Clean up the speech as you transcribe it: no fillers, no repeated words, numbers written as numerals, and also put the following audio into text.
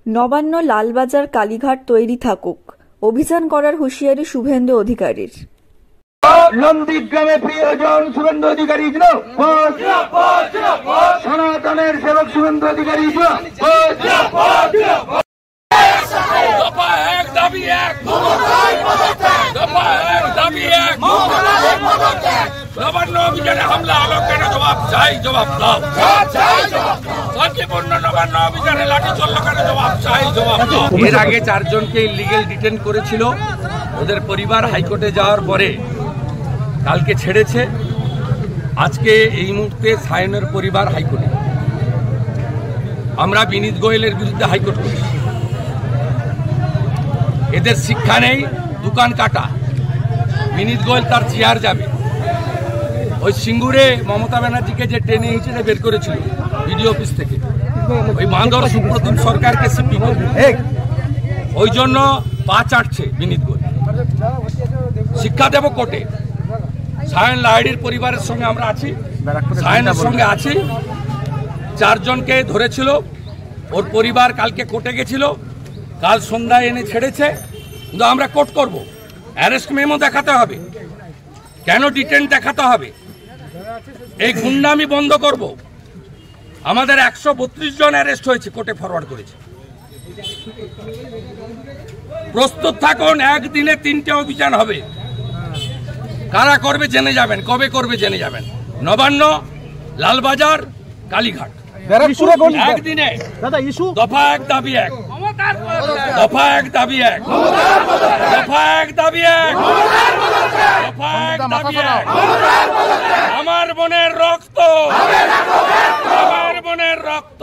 নবান্ন লালবাজার কালীঘাট তৈরি থাকুক, অভিযান করার হুঁশিয়ারি শুভেন্দু অধিকারীর। নন্দীগ্রামে প্রিয়জন শুভেন্দু অধিকারী, সনাতনের সেবক শুভেন্দু অধিকারী, নবান্ন অভিযানে হামলা হলো কেন? জবাব চাই, জবাব দাও। শান্তিপূর্ণ নবান্ন অভিযানে লাঠি চললো কেন? জবাব চাই, জবাব দাও। এর আগে 4 জনকে ইলিগেল ডিটেন করেছিল, ওদের পরিবার হাইকোর্টে যাওয়ার পরে কালকে ছেড়েছে। আজকে এই মুহূর্তে সায়নের পরিবার হাইকোর্টে। আমরা বিনীত গোয়েলের বিরুদ্ধে হাইকোর্ট করি। এদের শিক্ষা নেই, দোকান কাটা। বিনীত গোয়েল তার চেয়ার যাবে। ওই সিঙ্গুরে মমতা ব্যানার্জিকে যে টেনে হিঁচড়ে বের করেছিল বিডিও অফিস থেকে, ওই বাঁদর সুপ্রতিম সরকারকে সিপি করবে, ওই জন্য পা চাটছে বিনীত গোয়েল। শিক্ষা দেব কোর্টে। সায়ন লাহিড়ির পরিবারের সঙ্গে আমরা আছি, সায়নের সঙ্গে আছি। 4 জনকে ধরেছিল, ওর পরিবার কালকে কোর্টে গেছিল, কাল সন্ধ্যায় এনে ছেড়েছে। কিন্তু আমরা কোর্ট করব, অ্যারেস্ট মেমো দেখাতে হবে, কেন ডিটেন দেখাতে হবে। এই গুন্ডামি বন্ধ করব। আমাদের 132 জন অ্যারেস্ট হয়েছে, কোর্টে ফরওয়ার্ড করেছে। প্রস্তুত থাকুন, একদিনে 3টে অভিযান হবে। কারা করবে জেনে যাবেন, কবে করবে জেনে যাবেন। নবান্ন, লালবাজার, কালীঘাট, একদিনে। দফা 1 দাবি 1, দফা 1 দাবি 1, দফা 1 দাবি 1, দফা 1 দাবি 1। আমার বোনের রক্ত, আমার বোনের রক্ত।